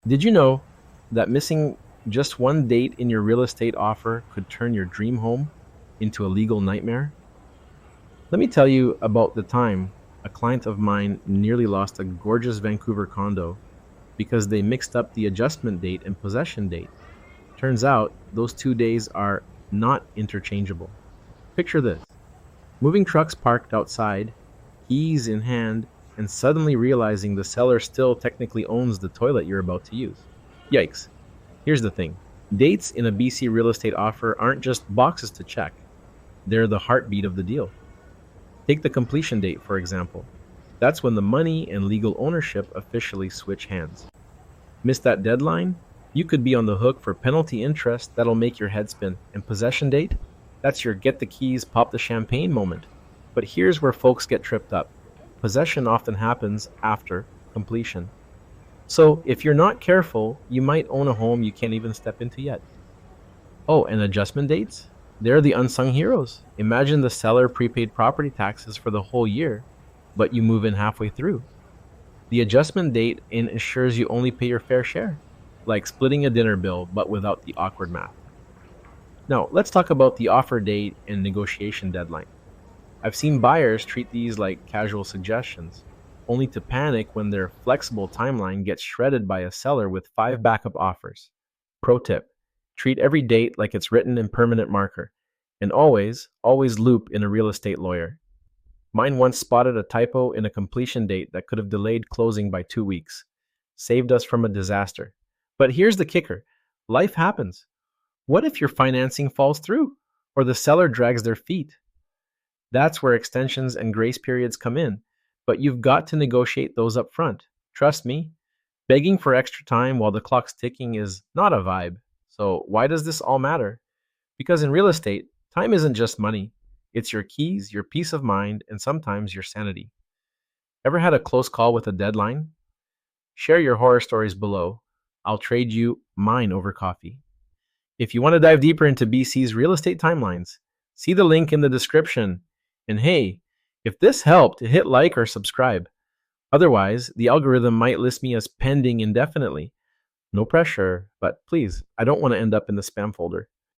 Did you know that missing just one date in your real estate offer could turn your dream home into a legal nightmare? Let me tell you about the time a client of mine nearly lost a gorgeous Vancouver condo because they mixed up the adjustment date and possession date. Turns out those 2 days are not interchangeable. Picture this: moving trucks parked outside, keys in hand, and suddenly realizing the seller still technically owns the toilet you're about to use. Yikes. Here's the thing: dates in a BC real estate offer aren't just boxes to check, they're the heartbeat of the deal. Take the completion date, for example. That's when the money and legal ownership officially switch hands. Miss that deadline? You could be on the hook for penalty interest that'll make your head spin. And possession date? That's your get the keys, pop the champagne moment. But here's where folks get tripped up: possession often happens after completion. So if you're not careful, you might own a home you can't even step into yet. Oh, and adjustment dates? They're the unsung heroes. Imagine the seller prepaid property taxes for the whole year, but you move in halfway through. The adjustment date ensures you only pay your fair share, like splitting a dinner bill, but without the awkward math. Now, let's talk about the offer date and negotiation deadline. I've seen buyers treat these like casual suggestions, only to panic when their flexible timeline gets shredded by a seller with five backup offers. Pro tip: treat every date like it's written in permanent marker, and always loop in a real estate lawyer. Mine once spotted a typo in a completion date that could have delayed closing by 2 weeks. Saved us from a disaster. But here's the kicker: life happens. What if your financing falls through, or the seller drags their feet? That's where extensions and grace periods come in, but you've got to negotiate those up front. Trust me, begging for extra time while the clock's ticking is not a vibe. So, why does this all matter? Because in real estate, time isn't just money, it's your keys, your peace of mind, and sometimes your sanity. Ever had a close call with a deadline? Share your horror stories below. I'll trade you mine over coffee. If you want to dive deeper into BC's real estate timelines, see the link in the description. And hey, if this helped, hit like or subscribe. Otherwise, the algorithm might list me as pending indefinitely. No pressure, but please, I don't want to end up in the spam folder.